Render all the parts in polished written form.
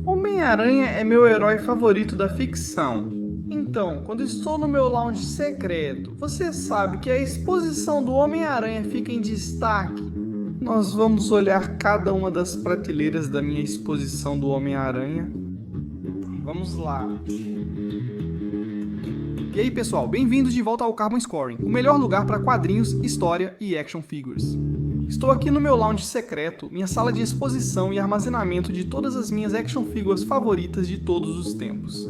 Homem-Aranha é meu herói favorito da ficção. Então, quando estou no meu lounge secreto, você sabe que a exposição do Homem-Aranha fica em destaque. Nós vamos olhar cada uma das prateleiras da minha exposição do Homem-Aranha. Vamos lá. E aí pessoal, bem-vindos de volta ao Carbon Scoring, o melhor lugar para quadrinhos, história e action figures. Estou aqui no meu lounge secreto, minha sala de exposição e armazenamento de todas as minhas action figures favoritas de todos os tempos.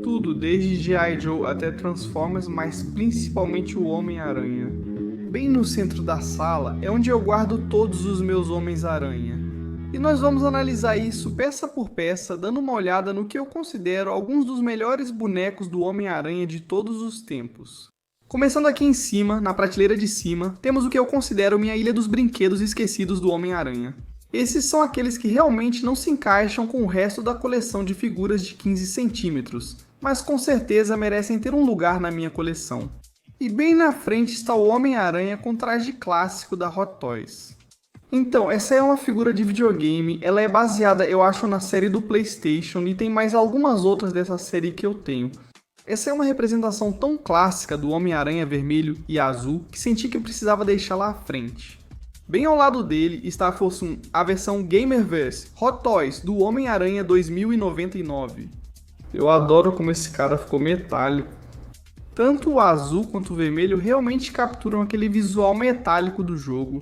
Tudo, desde G.I. Joe até Transformers, mas principalmente o Homem-Aranha. Bem no centro da sala é onde eu guardo todos os meus Homens-Aranha. E nós vamos analisar isso peça por peça, dando uma olhada no que eu considero alguns dos melhores bonecos do Homem-Aranha de todos os tempos. Começando aqui em cima, na prateleira de cima, temos o que eu considero minha ilha dos brinquedos esquecidos do Homem-Aranha. Esses são aqueles que realmente não se encaixam com o resto da coleção de figuras de 15 centímetros, mas com certeza merecem ter um lugar na minha coleção. E bem na frente está o Homem-Aranha com traje clássico da Hot Toys. Então, essa é uma figura de videogame, ela é baseada, eu acho, na série do PlayStation e tem mais algumas outras dessa série que eu tenho. Essa é uma representação tão clássica do Homem-Aranha vermelho e azul que senti que eu precisava deixá-la à frente. Bem ao lado dele está a versão Gamerverse Hot Toys do Homem-Aranha 2099. Eu adoro como esse cara ficou metálico. Tanto o azul quanto o vermelho realmente capturam aquele visual metálico do jogo.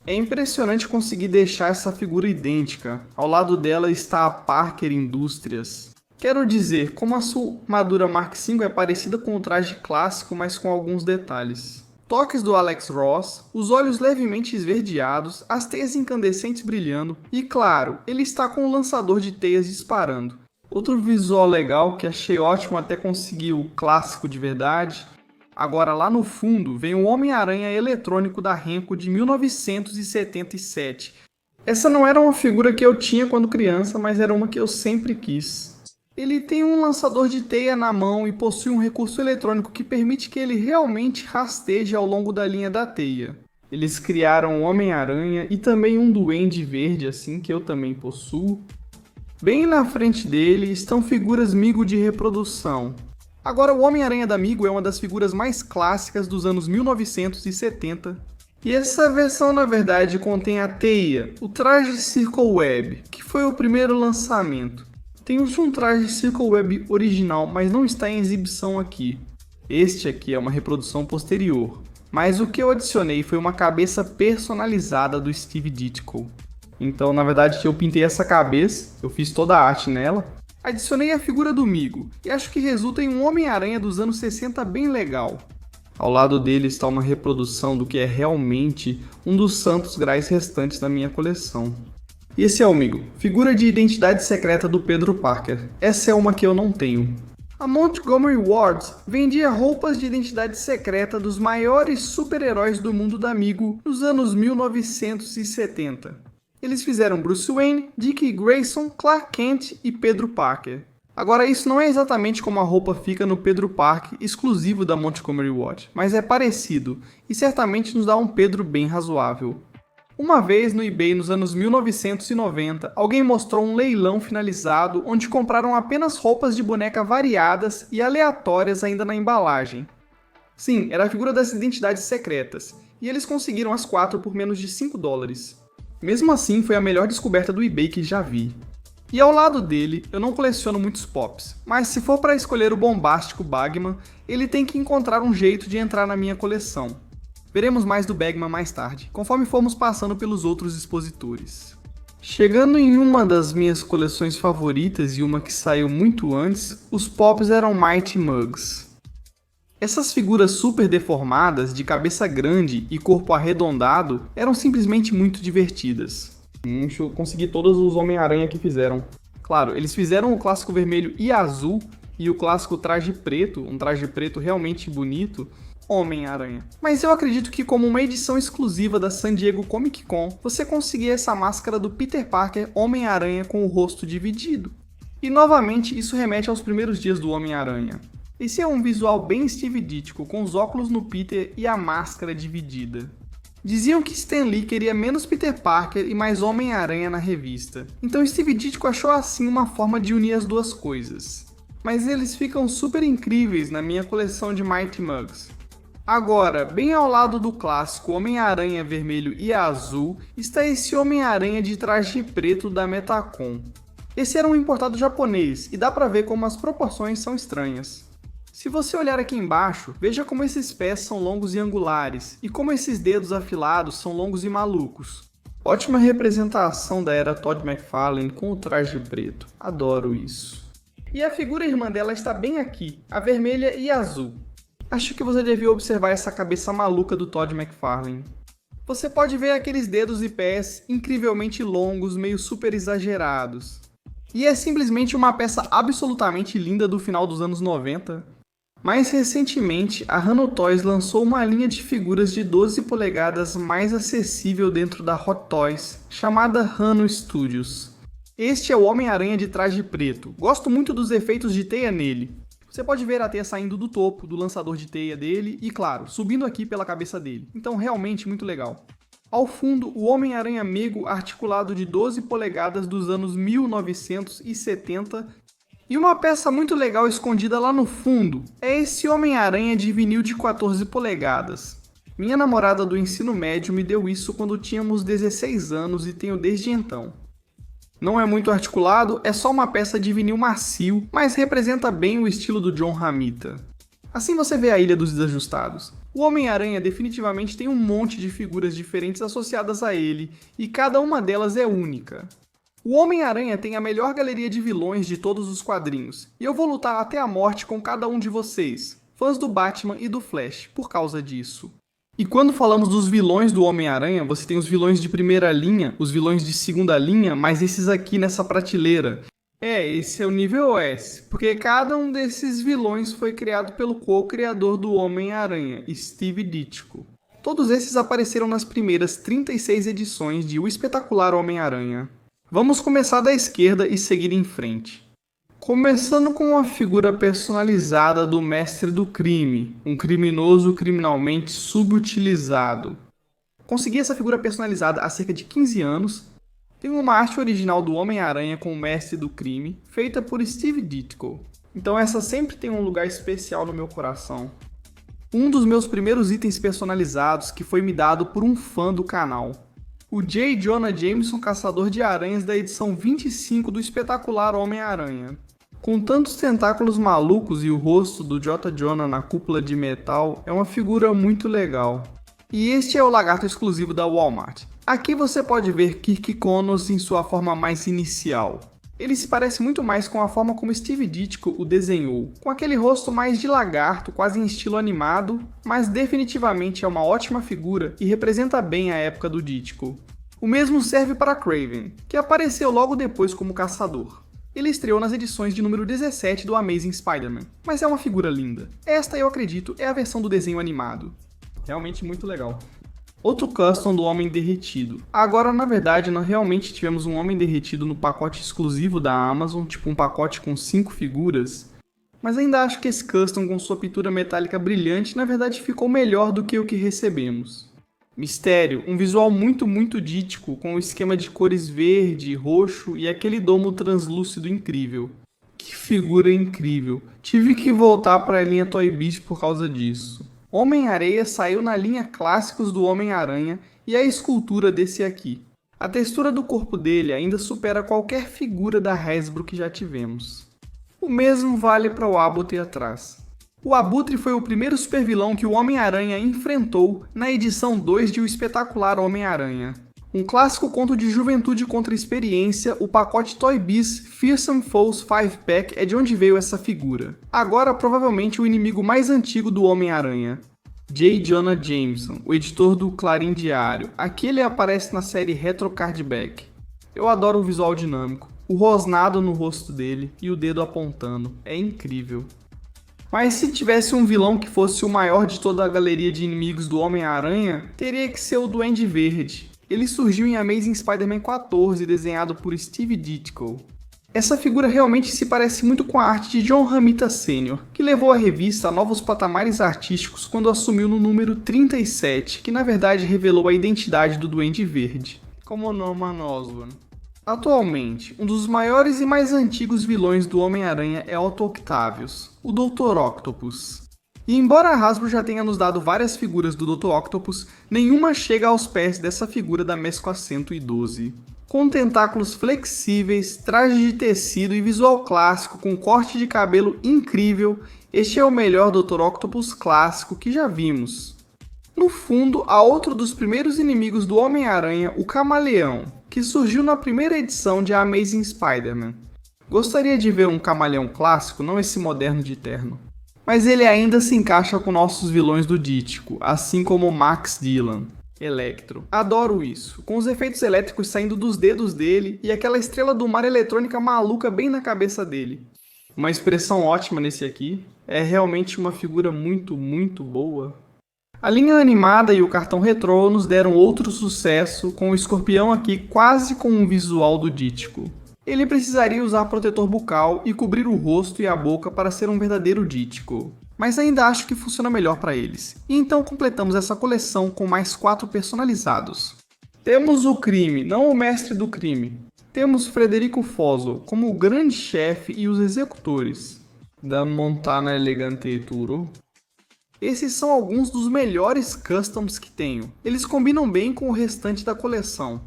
É impressionante conseguir deixar essa figura idêntica. Ao lado dela está a Parker Indústrias. Quero dizer, como a sua armadura Mark V é parecida com o traje clássico, mas com alguns detalhes. Toques do Alex Ross, os olhos levemente esverdeados, as teias incandescentes brilhando e, claro, ele está com o lançador de teias disparando. Outro visual legal que achei ótimo até conseguir o clássico de verdade. Agora lá no fundo vem o Homem-Aranha eletrônico da Renko de 1977. Essa não era uma figura que eu tinha quando criança, mas era uma que eu sempre quis. Ele tem um lançador de teia na mão e possui um recurso eletrônico que permite que ele realmente rasteje ao longo da linha da teia. Eles criaram o Homem-Aranha e também um Duende Verde, assim, que eu também possuo. Bem na frente dele estão figuras Migo de reprodução. Agora o Homem-Aranha da Migo é uma das figuras mais clássicas dos anos 1970. E essa versão na verdade contém a teia, o traje Circle Web, que foi o primeiro lançamento. Temos um traje Circle Web original, mas não está em exibição aqui. Este aqui é uma reprodução posterior, mas o que eu adicionei foi uma cabeça personalizada do Steve Ditko. Então, na verdade, eu pintei essa cabeça, eu fiz toda a arte nela. Adicionei a figura do Migo, e acho que resulta em um Homem-Aranha dos anos 60 bem legal. Ao lado dele está uma reprodução do que é realmente um dos santos grais restantes da minha coleção. E esse é o Migo, figura de identidade secreta do Pedro Parker. Essa é uma que eu não tenho. A Montgomery Ward vendia roupas de identidade secreta dos maiores super-heróis do mundo da Migo nos anos 1970. Eles fizeram Bruce Wayne, Dick Grayson, Clark Kent e Pedro Parker. Agora isso não é exatamente como a roupa fica no Pedro Parker exclusivo da Montgomery Ward, mas é parecido e certamente nos dá um Pedro bem razoável. Uma vez no eBay nos anos 1990, alguém mostrou um leilão finalizado onde compraram apenas roupas de boneca variadas e aleatórias ainda na embalagem. Sim, era a figura das identidades secretas, e eles conseguiram as 4 por menos de $5. Mesmo assim, foi a melhor descoberta do eBay que já vi. E ao lado dele, eu não coleciono muitos pops, mas se for para escolher o bombástico Bagman, ele tem que encontrar um jeito de entrar na minha coleção. Veremos mais do Bagman mais tarde, conforme formos passando pelos outros expositores. Chegando em uma das minhas coleções favoritas e uma que saiu muito antes, os pops eram Mighty Mugs. Essas figuras super deformadas, de cabeça grande e corpo arredondado, eram simplesmente muito divertidas. Deixa eu conseguir todos os Homem-Aranha que fizeram. Claro, eles fizeram o clássico vermelho e azul, e o clássico traje preto, um traje preto realmente bonito, Homem-Aranha. Mas eu acredito que como uma edição exclusiva da San Diego Comic Con, você conseguia essa máscara do Peter Parker Homem-Aranha com o rosto dividido. E novamente isso remete aos primeiros dias do Homem-Aranha. Esse é um visual bem Steve Ditko, com os óculos no Peter e a máscara dividida. Diziam que Stan Lee queria menos Peter Parker e mais Homem-Aranha na revista. Então Steve Ditko achou assim uma forma de unir as duas coisas. Mas eles ficam super incríveis na minha coleção de Mighty Mugs. Agora, bem ao lado do clássico Homem-Aranha vermelho e azul, está esse Homem-Aranha de traje preto da Metacom. Esse era um importado japonês e dá pra ver como as proporções são estranhas. Se você olhar aqui embaixo, veja como esses pés são longos e angulares, e como esses dedos afilados são longos e malucos. Ótima representação da era Todd McFarlane com o traje preto, adoro isso. E a figura irmã dela está bem aqui, a vermelha e azul. Acho que você devia observar essa cabeça maluca do Todd McFarlane. Você pode ver aqueles dedos e pés incrivelmente longos, meio super exagerados. E é simplesmente uma peça absolutamente linda do final dos anos 90. Mais recentemente, a Hano Toys lançou uma linha de figuras de 12 polegadas mais acessível dentro da Hot Toys, chamada Hano Studios. Este é o Homem-Aranha de traje preto. Gosto muito dos efeitos de teia nele. Você pode ver a teia saindo do topo, do lançador de teia dele e, claro, subindo aqui pela cabeça dele. Então, realmente muito legal. Ao fundo, o Homem-Aranha Mego articulado de 12 polegadas dos anos 1970. E uma peça muito legal escondida lá no fundo é esse Homem-Aranha de vinil de 14 polegadas. Minha namorada do ensino médio me deu isso quando tínhamos 16 anos e tenho desde então. Não é muito articulado, é só uma peça de vinil macio, mas representa bem o estilo do John Romita. Assim você vê a Ilha dos Desajustados. O Homem-Aranha definitivamente tem um monte de figuras diferentes associadas a ele, e cada uma delas é única. O Homem-Aranha tem a melhor galeria de vilões de todos os quadrinhos, e eu vou lutar até a morte com cada um de vocês, fãs do Batman e do Flash, por causa disso. E quando falamos dos vilões do Homem-Aranha, você tem os vilões de primeira linha, os vilões de segunda linha, mas esses aqui nessa prateleira. Esse é o nível S, porque cada um desses vilões foi criado pelo co-criador do Homem-Aranha, Steve Ditko. Todos esses apareceram nas primeiras 36 edições de O Espetacular Homem-Aranha. Vamos começar da esquerda e seguir em frente. Começando com uma figura personalizada do Mestre do Crime, um criminoso criminalmente subutilizado. Consegui essa figura personalizada há cerca de 15 anos. Tem uma arte original do Homem-Aranha com o Mestre do Crime, feita por Steve Ditko. Então essa sempre tem um lugar especial no meu coração. Um dos meus primeiros itens personalizados que foi me dado por um fã do canal. O J. Jonah Jameson, caçador de aranhas da edição 25 do Espetacular Homem-Aranha. Com tantos tentáculos malucos e o rosto do J. Jonah na cúpula de metal, é uma figura muito legal. E este é o lagarto exclusivo da Walmart. Aqui você pode ver Kirk Connors em sua forma mais inicial. Ele se parece muito mais com a forma como Steve Ditko o desenhou, com aquele rosto mais de lagarto, quase em estilo animado, mas definitivamente é uma ótima figura e representa bem a época do Ditko. O mesmo serve para Kraven, que apareceu logo depois como caçador. Ele estreou nas edições de número 17 do Amazing Spider-Man, mas é uma figura linda. Esta, eu acredito, é a versão do desenho animado. Realmente muito legal. Outro custom do Homem Derretido. Agora, na verdade, nós realmente tivemos um Homem Derretido no pacote exclusivo da Amazon, tipo um pacote com 5 figuras. Mas ainda acho que esse custom com sua pintura metálica brilhante, na verdade, ficou melhor do que o que recebemos. Mistério, um visual muito Ditko, com um esquema de cores verde, roxo e aquele domo translúcido incrível. Que figura incrível. Tive que voltar para a linha Toy Biz por causa disso. Homem-Areia saiu na linha Clássicos do Homem-Aranha e a escultura desse aqui. A textura do corpo dele ainda supera qualquer figura da Hasbro que já tivemos. O mesmo vale para o Abutre atrás. O Abutre foi o primeiro supervilão que o Homem-Aranha enfrentou na edição 2 de O Espetacular Homem-Aranha. Um clássico conto de juventude contra experiência, o pacote Toy Biz Fearsome Foes 5-Pack é de onde veio essa figura. Agora, provavelmente o inimigo mais antigo do Homem-Aranha. J. Jonah Jameson, o editor do Clarim Diário. Aqui ele aparece na série Retro Cardback. Eu adoro o visual dinâmico, o rosnado no rosto dele e o dedo apontando. É incrível. Mas se tivesse um vilão que fosse o maior de toda a galeria de inimigos do Homem-Aranha, teria que ser o Duende Verde. Ele surgiu em Amazing Spider-Man 14, desenhado por Steve Ditko. Essa figura realmente se parece muito com a arte de John Romita Sr., que levou a revista a novos patamares artísticos quando assumiu no número 37, que na verdade revelou a identidade do Duende Verde, como Norman Osborn. Atualmente, um dos maiores e mais antigos vilões do Homem-Aranha é Otto Octavius, o Dr. Octopus. E embora a Hasbro já tenha nos dado várias figuras do Dr. Octopus, nenhuma chega aos pés dessa figura da Mescla 112. Com tentáculos flexíveis, traje de tecido e visual clássico com corte de cabelo incrível, este é o melhor Dr. Octopus clássico que já vimos. No fundo, há outro dos primeiros inimigos do Homem-Aranha, o Camaleão, que surgiu na primeira edição de Amazing Spider-Man. Gostaria de ver um camaleão clássico, não esse moderno de terno. Mas ele ainda se encaixa com nossos vilões do Dítico, assim como Max Dillon. Electro. Adoro isso, com os efeitos elétricos saindo dos dedos dele e aquela estrela do mar eletrônica maluca bem na cabeça dele. Uma expressão ótima nesse aqui, é realmente uma figura muito boa. A linha animada e o cartão retrô nos deram outro sucesso, com o escorpião aqui quase com um visual do Dítico. Ele precisaria usar protetor bucal e cobrir o rosto e a boca para ser um verdadeiro Dítico. Mas ainda acho que funciona melhor para eles. E então completamos essa coleção com mais 4 personalizados. Temos o crime, não o mestre do crime. Temos Frederico Fozzo como o grande chefe e os executores da Montana Elegante Turo. Esses são alguns dos melhores customs que tenho. Eles combinam bem com o restante da coleção.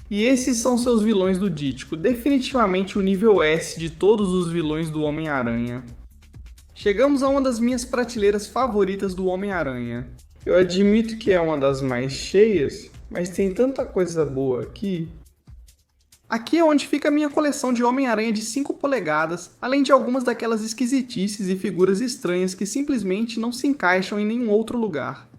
E esses são seus vilões do Dítico, definitivamente o nível S de todos os vilões do Homem-Aranha. Chegamos a uma das minhas prateleiras favoritas do Homem-Aranha. Eu admito que é uma das mais cheias, mas tem tanta coisa boa aqui. Aqui é onde fica a minha coleção de Homem-Aranha de 5 polegadas, além de algumas daquelas esquisitices e figuras estranhas que simplesmente não se encaixam em nenhum outro lugar.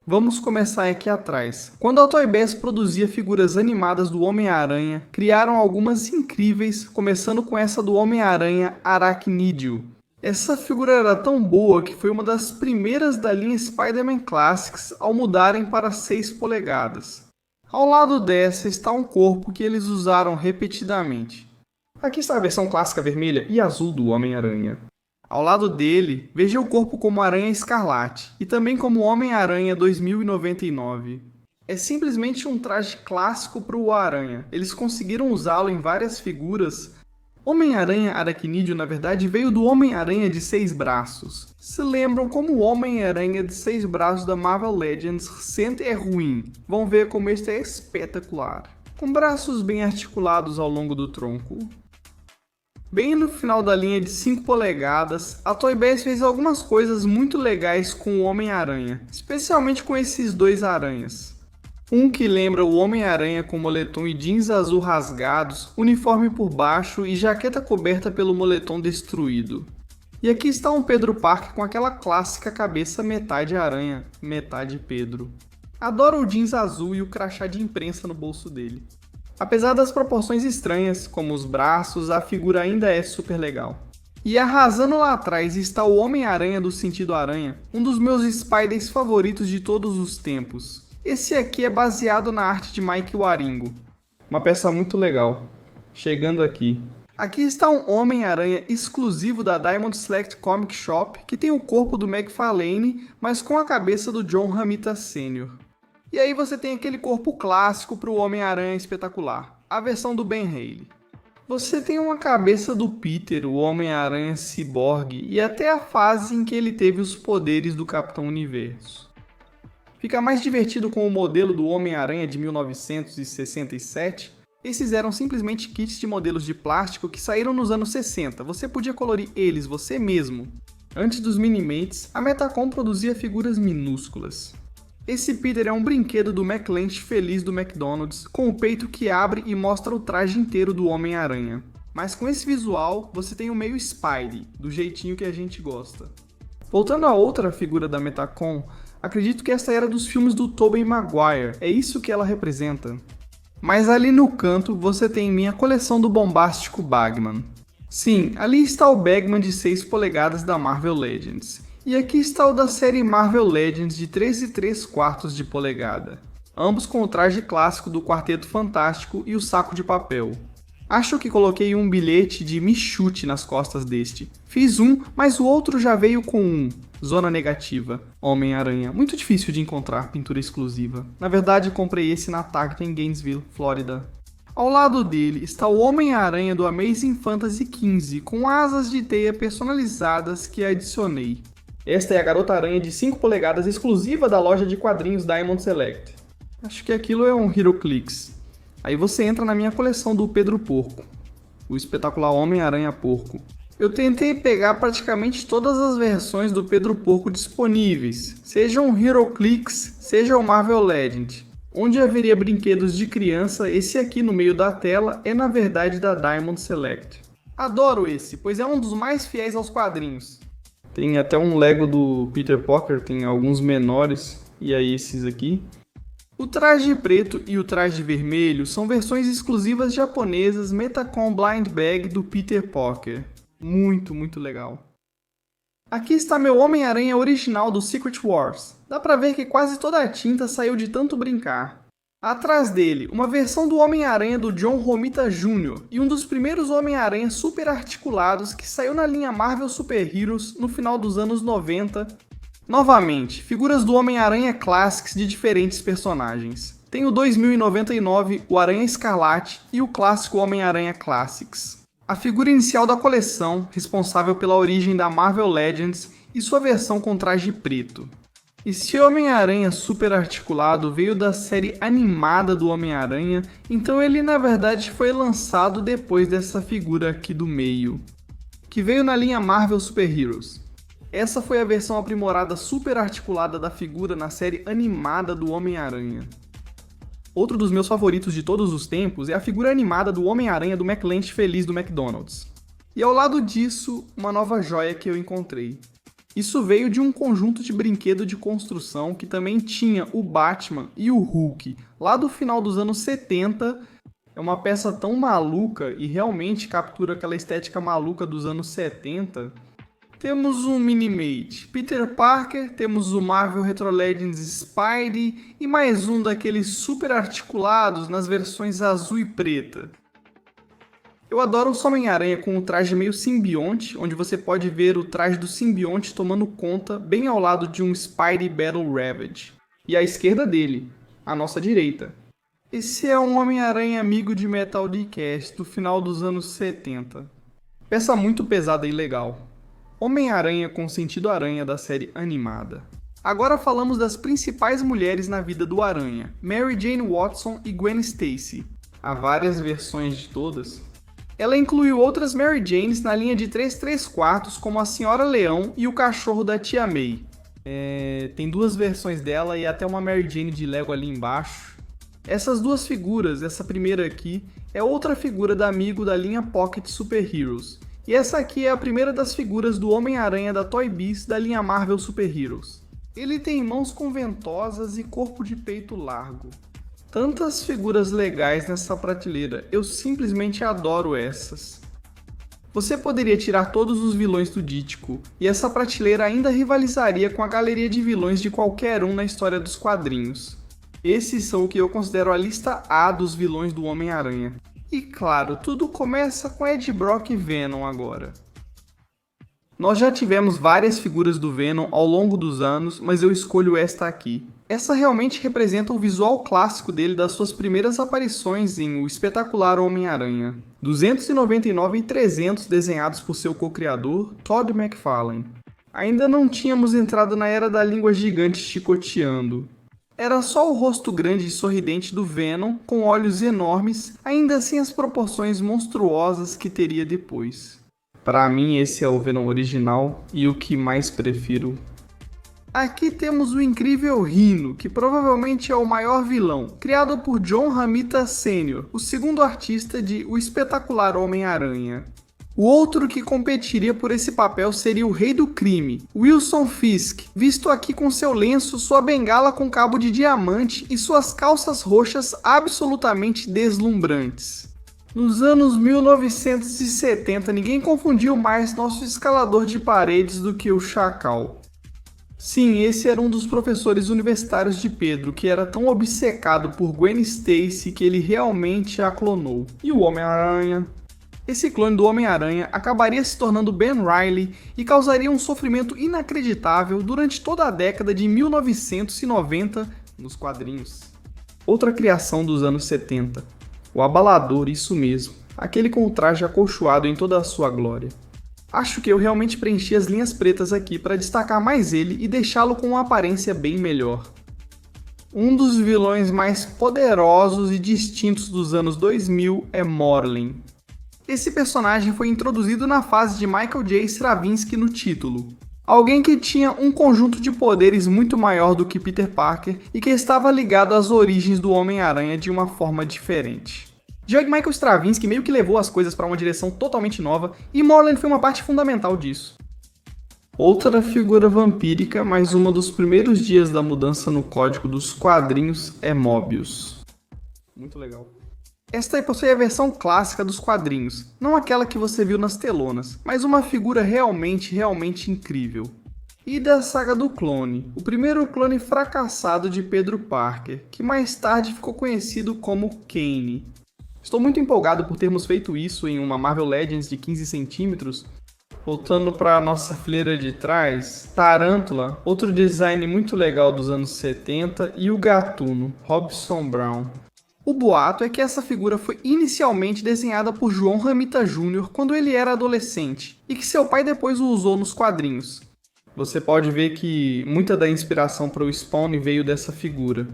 Vamos começar aqui atrás. Quando a Toy Biz produzia figuras animadas do Homem-Aranha, criaram algumas incríveis, começando com essa do Homem-Aranha Aracnídeo. Essa figura era tão boa que foi uma das primeiras da linha Spider-Man Classics ao mudarem para 6 polegadas. Ao lado dessa está um corpo que eles usaram repetidamente. Aqui está a versão clássica vermelha e azul do Homem-Aranha. Ao lado dele, veja o corpo como Aranha Escarlate e também como Homem-Aranha 2099. É simplesmente um traje clássico para o Aranha. Eles conseguiram usá-lo em várias figuras. Homem-Aranha Aracnídeo, na verdade, veio do Homem-Aranha de 6 braços. Se lembram como o Homem-Aranha de 6 braços da Marvel Legends sempre é ruim. Vão ver como este é espetacular. Com braços bem articulados ao longo do tronco. Bem no final da linha de 5 polegadas, a Toy Biz fez algumas coisas muito legais com o Homem-Aranha, especialmente com esses 2 aranhas. Um que lembra o Homem-Aranha com moletom e jeans azul rasgados, uniforme por baixo e jaqueta coberta pelo moletom destruído. E aqui está um Pedro Parker com aquela clássica cabeça metade aranha, metade Pedro. Adoro o jeans azul e o crachá de imprensa no bolso dele. Apesar das proporções estranhas, como os braços, a figura ainda é super legal. E arrasando lá atrás está o Homem-Aranha do Sentido Aranha, um dos meus Spiders favoritos de todos os tempos. Esse aqui é baseado na arte de Mike Waringo. Uma peça muito legal. Chegando aqui. Aqui está um Homem-Aranha exclusivo da Diamond Select Comic Shop, que tem o corpo do McFarlane, mas com a cabeça do John Romita Sr. E aí você tem aquele corpo clássico para o Homem-Aranha espetacular, a versão do Ben Reilly. Você tem uma cabeça do Peter, o Homem-Aranha ciborgue, e até a fase em que ele teve os poderes do Capitão Universo. Fica mais divertido com o modelo do Homem-Aranha de 1967. Esses eram simplesmente kits de modelos de plástico que saíram nos anos 60. Você podia colorir eles você mesmo. Antes dos Minimates, a Metacom produzia figuras minúsculas. Esse Peter é um brinquedo do McLanche feliz do McDonald's, com o peito que abre e mostra o traje inteiro do Homem-Aranha. Mas com esse visual, você tem o meio Spidey, do jeitinho que a gente gosta. Voltando a outra figura da Metacom, acredito que essa era dos filmes do Tobey Maguire, é isso que ela representa. Mas ali no canto você tem minha coleção do bombástico Bagman. Sim, ali está o Bagman de 6 polegadas da Marvel Legends. E aqui está o da série Marvel Legends de 3,75 de polegada. Ambos com o traje clássico do Quarteto Fantástico e o saco de papel. Acho que coloquei um bilhete de me chute nas costas deste. Fiz um, mas o outro já veio com um. Zona negativa. Homem-Aranha. Muito difícil de encontrar pintura exclusiva. Na verdade, comprei esse na Target em Gainesville, Flórida. Ao lado dele está o Homem-Aranha do Amazing Fantasy XV, com asas de teia personalizadas que adicionei. Esta é a Garota-Aranha de 5 polegadas exclusiva da loja de quadrinhos Diamond Select. Acho que aquilo é um HeroClix. Aí você entra na minha coleção do Pedro Porco, o espetacular Homem-Aranha Porco. Eu tentei pegar praticamente todas as versões do Pedro Porco disponíveis, seja um HeroClix, seja o Marvel Legend. Onde haveria brinquedos de criança, esse aqui no meio da tela é na verdade da Diamond Select. Adoro esse, pois é um dos mais fiéis aos quadrinhos. Tem até um Lego do Peter Parker, tem alguns menores, e aí esses aqui. O traje preto e o traje vermelho são versões exclusivas japonesas Metacon Blind Bag do Peter Parker. Muito, muito legal. Aqui está meu Homem-Aranha original do Secret Wars. Dá pra ver que quase toda a tinta saiu de tanto brincar. Atrás dele, uma versão do Homem-Aranha do John Romita Jr. e um dos primeiros Homem-Aranha super articulados que saiu na linha Marvel Super Heroes no final dos anos 90. Novamente, figuras do Homem-Aranha Classics de diferentes personagens. Tem o 2099, o Aranha Escarlate e o clássico Homem-Aranha Classics. A figura inicial da coleção, responsável pela origem da Marvel Legends e sua versão com traje preto. Esse Homem-Aranha super articulado veio da série animada do Homem-Aranha, então ele na verdade foi lançado depois dessa figura aqui do meio, que veio na linha Marvel Super Heroes. Essa foi a versão aprimorada super articulada da figura na série animada do Homem-Aranha. Outro dos meus favoritos de todos os tempos é a figura animada do Homem-Aranha do McLanche Feliz do McDonald's. E ao lado disso, uma nova joia que eu encontrei. Isso veio de um conjunto de brinquedo de construção que também tinha o Batman e o Hulk, lá do final dos anos 70. É uma peça tão maluca e realmente captura aquela estética maluca dos anos 70. Temos um Minimate Peter Parker, temos o Marvel Retro Legends Spidey e mais um daqueles super articulados nas versões azul e preta. Eu adoro o Homem-Aranha com o traje meio simbionte, onde você pode ver o traje do simbionte tomando conta bem ao lado de um Spidey Battle Ravage. E à esquerda dele, à nossa direita. Esse é um Homem-Aranha amigo de Metal Gearcast do final dos anos 70. Peça muito pesada e legal. Homem-Aranha com sentido aranha da série animada. Agora falamos das principais mulheres na vida do Aranha, Mary Jane Watson e Gwen Stacy. Há várias versões de todas. Ela incluiu outras Mary Janes na linha de 3/4 como a Senhora Leão e o cachorro da Tia May. Tem duas versões dela e até uma Mary Jane de Lego ali embaixo. Essas duas figuras, essa primeira aqui, é outra figura da amigo da linha Pocket Super Heroes. E essa aqui é a primeira das figuras do Homem-Aranha da Toy Biz da linha Marvel Super Heroes. Ele tem mãos com ventosas e corpo de peito largo. Tantas figuras legais nessa prateleira, eu simplesmente adoro essas. Você poderia tirar todos os vilões do Dítico, e essa prateleira ainda rivalizaria com a galeria de vilões de qualquer um na história dos quadrinhos. Esses são o que eu considero a lista A dos vilões do Homem-Aranha. E claro, tudo começa com Ed Brock e Venom agora. Nós já tivemos várias figuras do Venom ao longo dos anos, mas eu escolho esta aqui. Essa realmente representa o visual clássico dele das suas primeiras aparições em O Espetacular Homem-Aranha. 299 e 300 desenhados por seu co-criador, Todd McFarlane. Ainda não tínhamos entrado na era da língua gigante chicoteando. Era só o rosto grande e sorridente do Venom, com olhos enormes, ainda sem as proporções monstruosas que teria depois. Para mim esse é o Venom original e o que mais prefiro. Aqui temos o incrível Rhino, que provavelmente é o maior vilão, criado por John Romita Sr., o segundo artista de O Espetacular Homem-Aranha. O outro que competiria por esse papel seria o Rei do Crime, Wilson Fisk, visto aqui com seu lenço, sua bengala com cabo de diamante e suas calças roxas absolutamente deslumbrantes. Nos anos 1970, ninguém confundiu mais nosso escalador de paredes do que o Chacal. Sim, esse era um dos professores universitários de Pedro, que era tão obcecado por Gwen Stacy que ele realmente a clonou. E o Homem-Aranha? Esse clone do Homem-Aranha acabaria se tornando Ben Reilly e causaria um sofrimento inacreditável durante toda a década de 1990 nos quadrinhos. Outra criação dos anos 70, o Abalador, isso mesmo, aquele com o traje acolchoado em toda a sua glória. Acho que eu realmente preenchi as linhas pretas aqui para destacar mais ele e deixá-lo com uma aparência bem melhor. Um dos vilões mais poderosos e distintos dos anos 2000 é Morlun. Esse personagem foi introduzido na fase de Michael J. Straczynski no título. Alguém que tinha um conjunto de poderes muito maior do que Peter Parker e que estava ligado às origens do Homem-Aranha de uma forma diferente. Já que Michael Straczynski meio que levou as coisas para uma direção totalmente nova e Morlun foi uma parte fundamental disso. Outra figura vampírica, mas uma dos primeiros dias da mudança no código dos quadrinhos é Mobius. Muito legal. Esta possui a versão clássica dos quadrinhos, não aquela que você viu nas telonas, mas uma figura realmente incrível. E da saga do clone, o primeiro clone fracassado de Pedro Parker, que mais tarde ficou conhecido como Kane. Estou muito empolgado por termos feito isso em uma Marvel Legends de 15 centímetros. Voltando para a nossa fileira de trás, Tarântula, outro design muito legal dos anos 70, e o Gatuno, Robson Brown. O boato é que essa figura foi inicialmente desenhada por João Ramita Jr. quando ele era adolescente, e que seu pai depois o usou nos quadrinhos. Você pode ver que muita da inspiração para o Spawn veio dessa figura.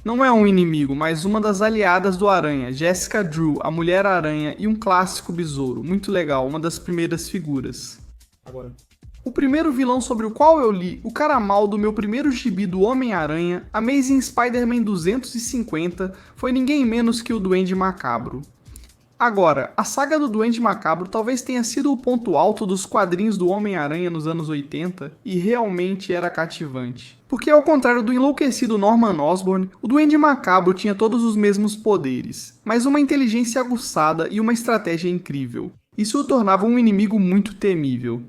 Não é um inimigo, mas uma das aliadas do Aranha, Jessica Drew, a Mulher-Aranha e um clássico besouro, muito legal, uma das primeiras figuras. Agora. O primeiro vilão sobre o qual eu li o cara mal do meu primeiro gibi do Homem-Aranha, Amazing Spider-Man 250, foi ninguém menos que o Duende Macabro. Agora, a saga do Duende Macabro talvez tenha sido o ponto alto dos quadrinhos do Homem-Aranha nos anos 80 e realmente era cativante. Porque ao contrário do enlouquecido Norman Osborn, o Duende Macabro tinha todos os mesmos poderes, mas uma inteligência aguçada e uma estratégia incrível. Isso o tornava um inimigo muito temível.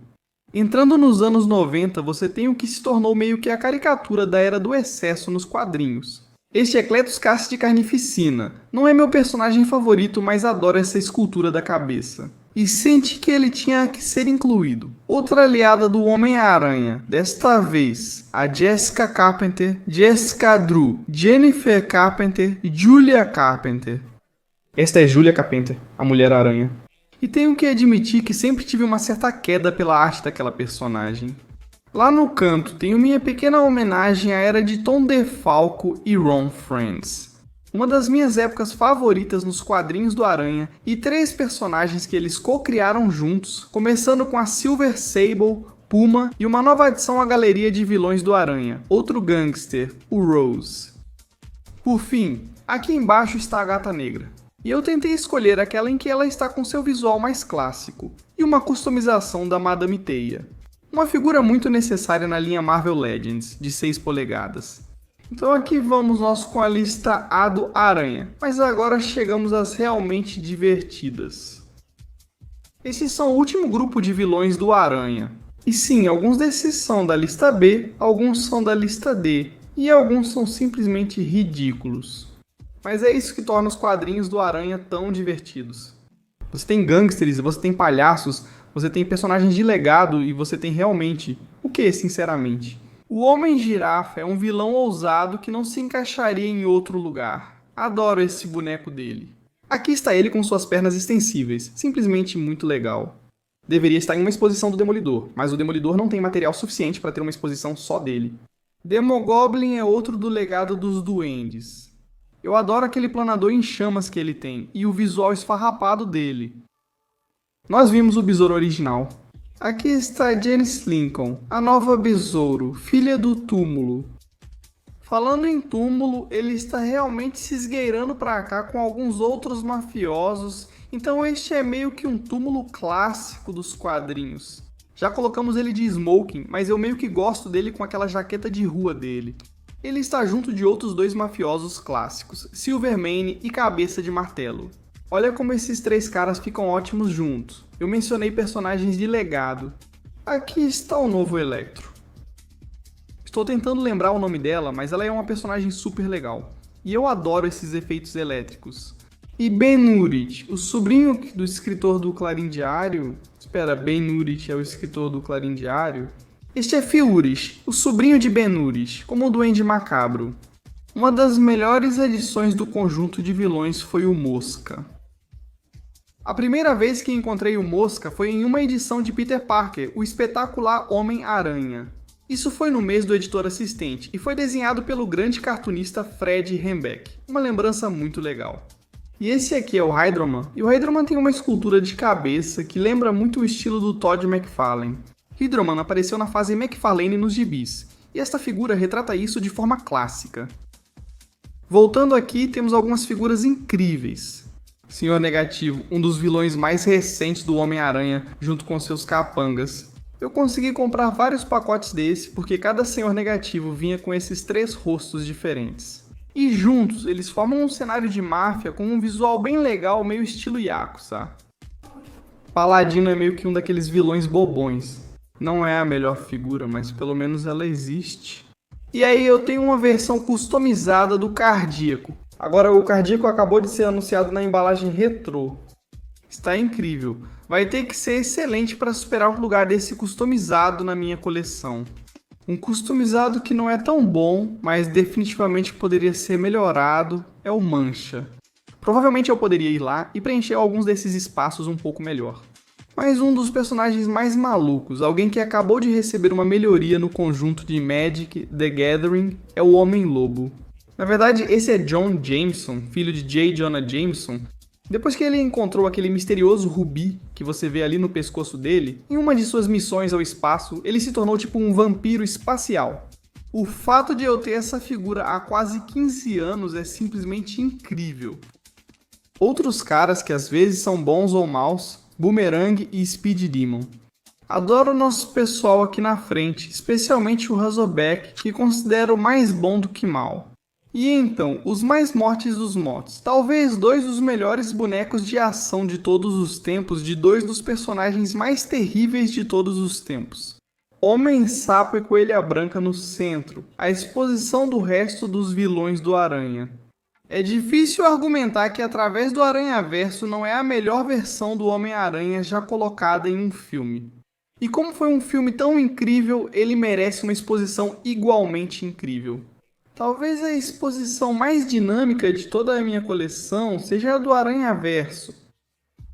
Entrando nos anos 90, você tem o que se tornou meio que a caricatura da era do excesso nos quadrinhos. Este é Cletus Cassidy de Carnificina. Não é meu personagem favorito, mas adoro essa escultura da cabeça. E sente que ele tinha que ser incluído. Outra aliada do Homem-Aranha, desta vez a Jessica Carpenter, Jessica Drew, Jennifer Carpenter e Julia Carpenter. Esta é Julia Carpenter, a Mulher-Aranha. E tenho que admitir que sempre tive uma certa queda pela arte daquela personagem. Lá no canto tenho minha pequena homenagem à era de Tom DeFalco e Ron Frenz. Uma das minhas épocas favoritas nos quadrinhos do Aranha e 3 personagens que eles co-criaram juntos, começando com a Silver Sable, Puma e uma nova adição à galeria de vilões do Aranha, outro gangster, o Rose. Por fim, aqui embaixo está a Gata Negra. E eu tentei escolher aquela em que ela está com seu visual mais clássico, e uma customização da Madame Teia. Uma figura muito necessária na linha Marvel Legends, de 6 polegadas. Então aqui vamos nós com a lista A do Aranha, mas agora chegamos às realmente divertidas. Esses são o último grupo de vilões do Aranha. E sim, alguns desses são da lista B, alguns são da lista D, e alguns são simplesmente ridículos. Mas é isso que torna os quadrinhos do Aranha tão divertidos. Você tem gangsters, você tem palhaços, você tem personagens de legado e você tem realmente... o que, sinceramente? O Homem-Girafa é um vilão ousado que não se encaixaria em outro lugar. Adoro esse boneco dele. Aqui está ele com suas pernas extensíveis, simplesmente muito legal. Deveria estar em uma exposição do Demolidor, mas o Demolidor não tem material suficiente para ter uma exposição só dele. Demogoblin é outro do legado dos duendes. Eu adoro aquele planador em chamas que ele tem, e o visual esfarrapado dele. Nós vimos o Besouro original. Aqui está Janice Lincoln, a nova Besouro, filha do túmulo. Falando em túmulo, ele está realmente se esgueirando pra cá com alguns outros mafiosos, então este é meio que um túmulo clássico dos quadrinhos. Já colocamos ele de smoking, mas eu meio que gosto dele com aquela jaqueta de rua dele. Ele está junto de outros 2 mafiosos clássicos, Silvermane e Cabeça de Martelo. Olha como esses 3 caras ficam ótimos juntos. Eu mencionei personagens de legado. Aqui está o novo Electro. Estou tentando lembrar o nome dela, mas ela é uma personagem super legal. E eu adoro esses efeitos elétricos. E Ben-Urich, o sobrinho do escritor do Clarim Diário... Espera, Ben-Urich é o escritor do Clarim Diário? Este é Phil-Urich, o sobrinho de Ben-Urich, como o Duende Macabro. Uma das melhores edições do conjunto de vilões foi o Mosca. A primeira vez que encontrei o Mosca foi em uma edição de Peter Parker, o espetacular Homem-Aranha. Isso foi no mês do editor assistente e foi desenhado pelo grande cartunista Fred Hembeck, uma lembrança muito legal. E esse aqui é o Hydroman, e o Hydroman tem uma escultura de cabeça que lembra muito o estilo do Todd McFarlane. Hydroman apareceu na fase McFarlane nos gibis, e esta figura retrata isso de forma clássica. Voltando aqui, temos algumas figuras incríveis. Senhor Negativo, um dos vilões mais recentes do Homem-Aranha, junto com seus capangas. Eu consegui comprar vários pacotes desse, porque cada Senhor Negativo vinha com esses 3 rostos diferentes. E juntos, eles formam um cenário de máfia com um visual bem legal, meio estilo Yakuza. Paladino é meio que um daqueles vilões bobões. Não é a melhor figura, mas pelo menos ela existe. E aí eu tenho uma versão customizada do Cardíaco. Agora o Cardíaco acabou de ser anunciado na embalagem retrô. Está incrível. Vai ter que ser excelente para superar o lugar desse customizado na minha coleção. Um customizado que não é tão bom, mas definitivamente poderia ser melhorado, é o Mancha. Provavelmente eu poderia ir lá e preencher alguns desses espaços um pouco melhor. Mas um dos personagens mais malucos, alguém que acabou de receber uma melhoria no conjunto de Magic The Gathering, é o Homem-Lobo. Na verdade, esse é John Jameson, filho de J. Jonah Jameson. Depois que ele encontrou aquele misterioso rubi que você vê ali no pescoço dele, em uma de suas missões ao espaço, ele se tornou tipo um vampiro espacial. O fato de eu ter essa figura há quase 15 anos é simplesmente incrível. Outros caras que às vezes são bons ou maus, Boomerang e Speed Demon. Adoro o nosso pessoal aqui na frente, especialmente o Razorback, que considero mais bom do que mal. E então, os mais mortes dos mortos, talvez 2 dos melhores bonecos de ação de todos os tempos, de 2 dos personagens mais terríveis de todos os tempos. Homem-Sapo e Coelha Branca no centro, a exposição do resto dos vilões do Aranha. É difícil argumentar que através do Aranhaverso não é a melhor versão do Homem-Aranha já colocada em um filme. E como foi um filme tão incrível, ele merece uma exposição igualmente incrível. Talvez a exposição mais dinâmica de toda a minha coleção seja a do Aranhaverso.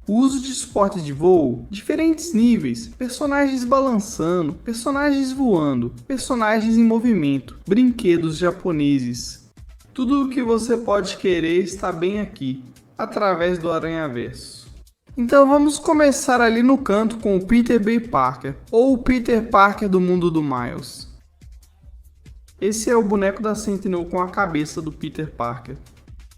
O uso de suportes de voo, diferentes níveis, personagens balançando, personagens voando, personagens em movimento, brinquedos japoneses. Tudo o que você pode querer está bem aqui, através do Aranhaverso. Então vamos começar ali no canto com o Peter B. Parker, ou o Peter Parker do mundo do Miles. Esse é o boneco da Sentinel com a cabeça do Peter Parker.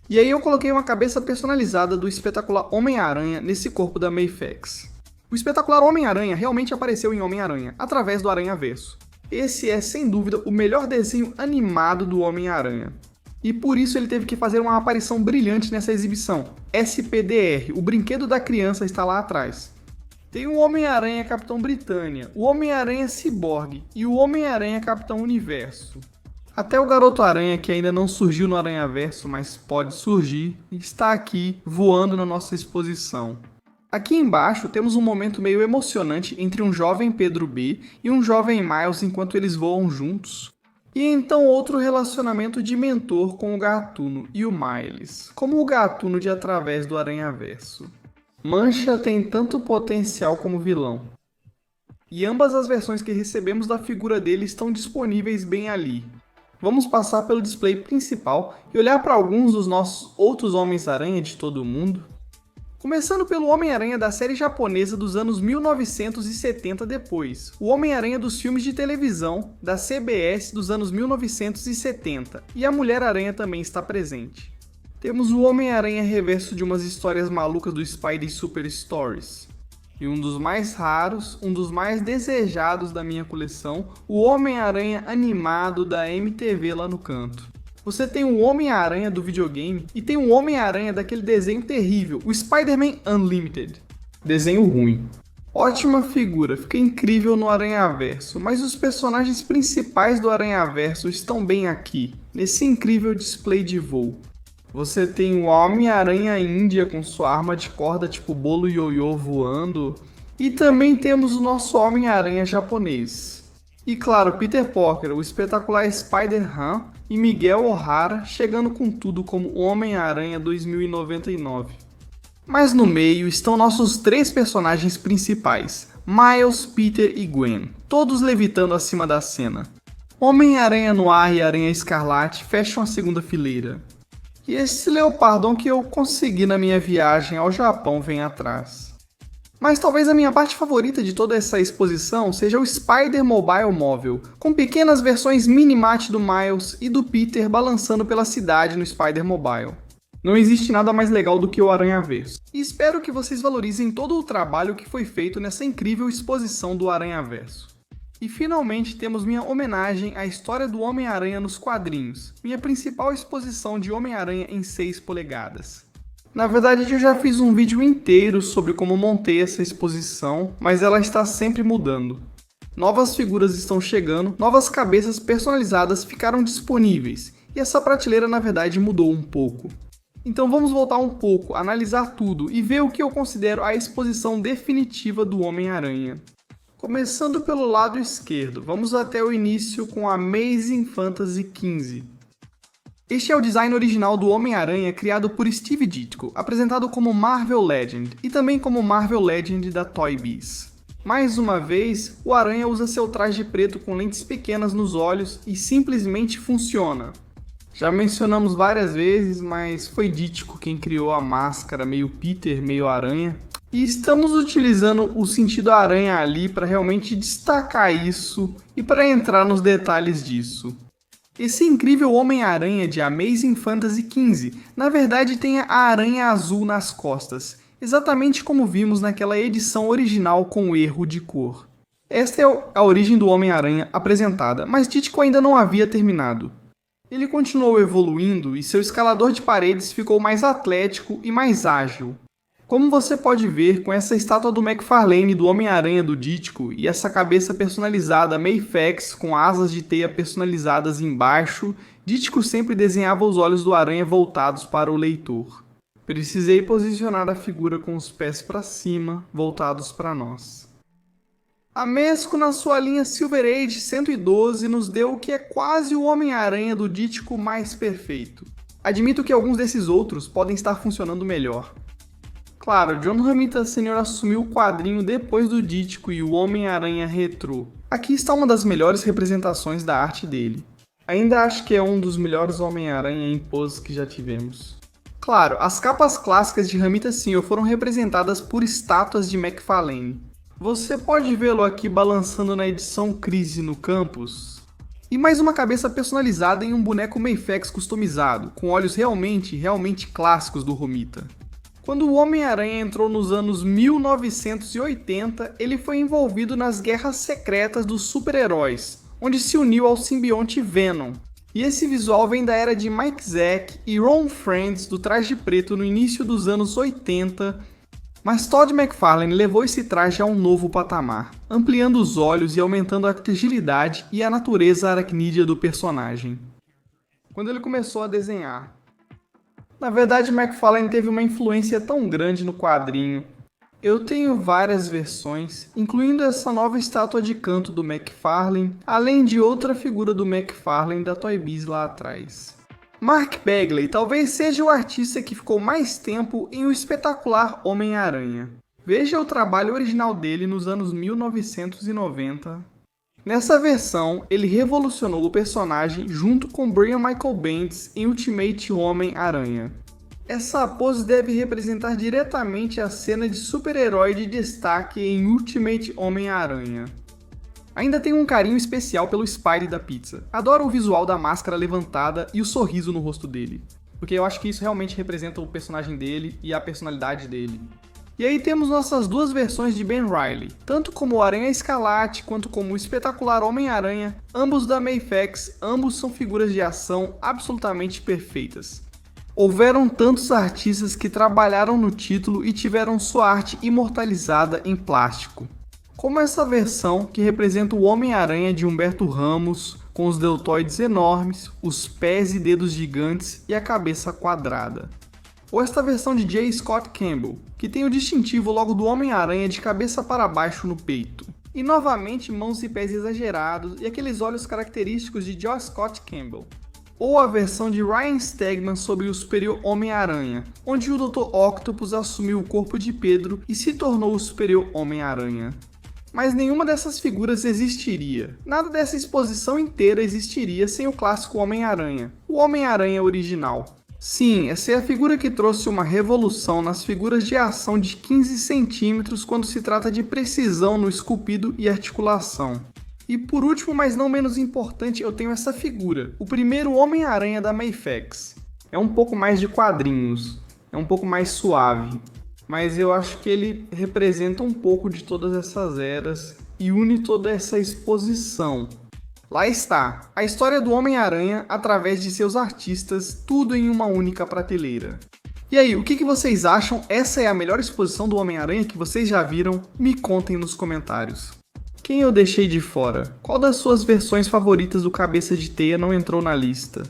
E aí eu coloquei uma cabeça personalizada do espetacular Homem-Aranha nesse corpo da Mayfax. O espetacular Homem-Aranha realmente apareceu em Homem-Aranha, através do Aranhaverso. Esse é, sem dúvida, o melhor desenho animado do Homem-Aranha. E por isso ele teve que fazer uma aparição brilhante nessa exibição. SPDR, o brinquedo da criança, está lá atrás. Tem o Homem-Aranha Capitão Britânia, o Homem-Aranha Ciborgue e o Homem-Aranha Capitão Universo. Até o Garoto-Aranha, que ainda não surgiu no Aranhaverso, mas pode surgir, está aqui voando na nossa exposição. Aqui embaixo temos um momento meio emocionante entre um jovem Pedro B e um jovem Miles enquanto eles voam juntos. E então outro relacionamento de mentor com o Gatuno e o Miles, como o Gatuno de Através do Aranhaverso. Mancha tem tanto potencial como vilão. E ambas as versões que recebemos da figura dele estão disponíveis bem ali. Vamos passar pelo display principal e olhar para alguns dos nossos outros Homens-Aranha de todo o mundo. Começando pelo Homem-Aranha da série japonesa dos anos 1970 depois, o Homem-Aranha dos filmes de televisão da CBS dos anos 1970, e a Mulher-Aranha também está presente. Temos o Homem-Aranha reverso de umas histórias malucas do Spidey Super Stories. E um dos mais raros, um dos mais desejados da minha coleção, o Homem-Aranha animado da MTV lá no canto. Você tem o Homem-Aranha do videogame e tem o Homem-Aranha daquele desenho terrível, o Spider-Man Unlimited. Desenho ruim. Ótima figura, fica incrível no Aranhaverso, mas os personagens principais do Aranhaverso estão bem aqui, nesse incrível display de voo. Você tem o Homem-Aranha Índia com sua arma de corda tipo bolo ioiô voando, e também temos o nosso Homem-Aranha japonês. E claro, Peter Parker, o espetacular Spider-Man e Miguel O'Hara chegando com tudo como Homem-Aranha 2099. Mas no meio estão nossos três personagens principais, Miles, Peter e Gwen, todos levitando acima da cena. Homem-Aranha no ar e Aranha Escarlate fecham a segunda fileira. E esse leopardão que eu consegui na minha viagem ao Japão vem atrás. Mas talvez a minha parte favorita de toda essa exposição seja o Spider Mobile Móvel, com pequenas versões mini-mate do Miles e do Peter balançando pela cidade no Spider Mobile. Não existe nada mais legal do que o Aranhaverso. E espero que vocês valorizem todo o trabalho que foi feito nessa incrível exposição do Aranhaverso. E finalmente temos minha homenagem à história do Homem-Aranha nos quadrinhos, minha principal exposição de Homem-Aranha em 6 polegadas. Na verdade eu já fiz um vídeo inteiro sobre como montei essa exposição, mas ela está sempre mudando. Novas figuras estão chegando, novas cabeças personalizadas ficaram disponíveis, e essa prateleira na verdade mudou um pouco. Então vamos voltar um pouco, analisar tudo e ver o que eu considero a exposição definitiva do Homem-Aranha. Começando pelo lado esquerdo, vamos até o início com Amazing Fantasy XV. Este é o design original do Homem-Aranha criado por Steve Ditko, apresentado como Marvel Legend e também como Marvel Legend da Toy Biz. Mais uma vez, o Aranha usa seu traje preto com lentes pequenas nos olhos e simplesmente funciona. Já mencionamos várias vezes, mas foi Ditko quem criou a máscara meio Peter, meio Aranha. E estamos utilizando o sentido aranha ali para realmente destacar isso e para entrar nos detalhes disso. Esse incrível Homem-Aranha de Amazing Fantasy XV, na verdade tem a aranha azul nas costas, exatamente como vimos naquela edição original com o erro de cor. Esta é a origem do Homem-Aranha apresentada, mas Ditko ainda não havia terminado. Ele continuou evoluindo e seu escalador de paredes ficou mais atlético e mais ágil. Como você pode ver, com essa estátua do McFarlane do Homem-Aranha do Ditko e essa cabeça personalizada Mayfax com asas de teia personalizadas embaixo, Ditko sempre desenhava os olhos do Aranha voltados para o leitor. Precisei posicionar a figura com os pés para cima, voltados para nós. A Mezco, na sua linha Silver Age 112, nos deu o que é quase o Homem-Aranha do Ditko mais perfeito. Admito que alguns desses outros podem estar funcionando melhor. Claro, John Romita Sr. assumiu o quadrinho depois do Ditko e o Homem-Aranha retrô. Aqui está uma das melhores representações da arte dele. Ainda acho que é um dos melhores Homem-Aranha em poses que já tivemos. Claro, as capas clássicas de Romita Sr. foram representadas por estátuas de McFarlane. Você pode vê-lo aqui balançando na edição Crise no campus. E mais uma cabeça personalizada em um boneco Mayfax customizado, com olhos realmente clássicos do Romita. Quando o Homem-Aranha entrou nos anos 1980, ele foi envolvido nas guerras secretas dos super-heróis, onde se uniu ao simbionte Venom. E esse visual vem da era de Mike Zeck e Ron Frenz do Traje Preto no início dos anos 80, mas Todd McFarlane levou esse traje a um novo patamar, ampliando os olhos e aumentando a agilidade e a natureza aracnídea do personagem. Quando ele começou a desenhar. Na verdade, McFarlane teve uma influência tão grande no quadrinho. Eu tenho várias versões, incluindo essa nova estátua de canto do McFarlane, além de outra figura do McFarlane da Toy Biz lá atrás. Mark Bagley talvez seja o artista que ficou mais tempo em O Espetacular Homem-Aranha. Veja o trabalho original dele nos anos 1990. Nessa versão, ele revolucionou o personagem junto com Brian Michael Bendis em Ultimate Homem-Aranha. Essa pose deve representar diretamente a cena de super-herói de destaque em Ultimate Homem-Aranha. Ainda tenho um carinho especial pelo Spidey da pizza. Adoro o visual da máscara levantada e o sorriso no rosto dele, porque eu acho que isso realmente representa o personagem dele e a personalidade dele. E aí temos nossas duas versões de Ben Reilly, tanto como o Aranha Escarlate quanto como o Espetacular Homem-Aranha, ambos da Mayfax, ambos são figuras de ação absolutamente perfeitas. Houveram tantos artistas que trabalharam no título e tiveram sua arte imortalizada em plástico. Como essa versão que representa o Homem-Aranha de Humberto Ramos, com os deltoides enormes, os pés e dedos gigantes e a cabeça quadrada. Ou esta versão de J. Scott Campbell, que tem o distintivo logo do Homem-Aranha de cabeça para baixo no peito. E novamente mãos e pés exagerados e aqueles olhos característicos de J. Scott Campbell. Ou a versão de Ryan Stegman sobre o Superior Homem-Aranha, onde o Dr. Octopus assumiu o corpo de Pedro e se tornou o Superior Homem-Aranha. Mas nenhuma dessas figuras existiria. Nada dessa exposição inteira existiria sem o clássico Homem-Aranha, o Homem-Aranha original. Sim, essa é a figura que trouxe uma revolução nas figuras de ação de 15 centímetros quando se trata de precisão no esculpido e articulação. E por último, mas não menos importante, eu tenho essa figura, o primeiro Homem-Aranha da Mafex. É um pouco mais de quadrinhos, é um pouco mais suave, mas eu acho que ele representa um pouco de todas essas eras e une toda essa exposição. Lá está, a história do Homem-Aranha através de seus artistas, tudo em uma única prateleira. E aí, o que vocês acham? Essa é a melhor exposição do Homem-Aranha que vocês já viram? Me contem nos comentários. Quem eu deixei de fora? Qual das suas versões favoritas do Cabeça de Teia não entrou na lista?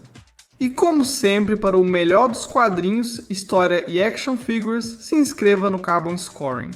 E como sempre, para o melhor dos quadrinhos, história e action figures, se inscreva no Carbon Scoring.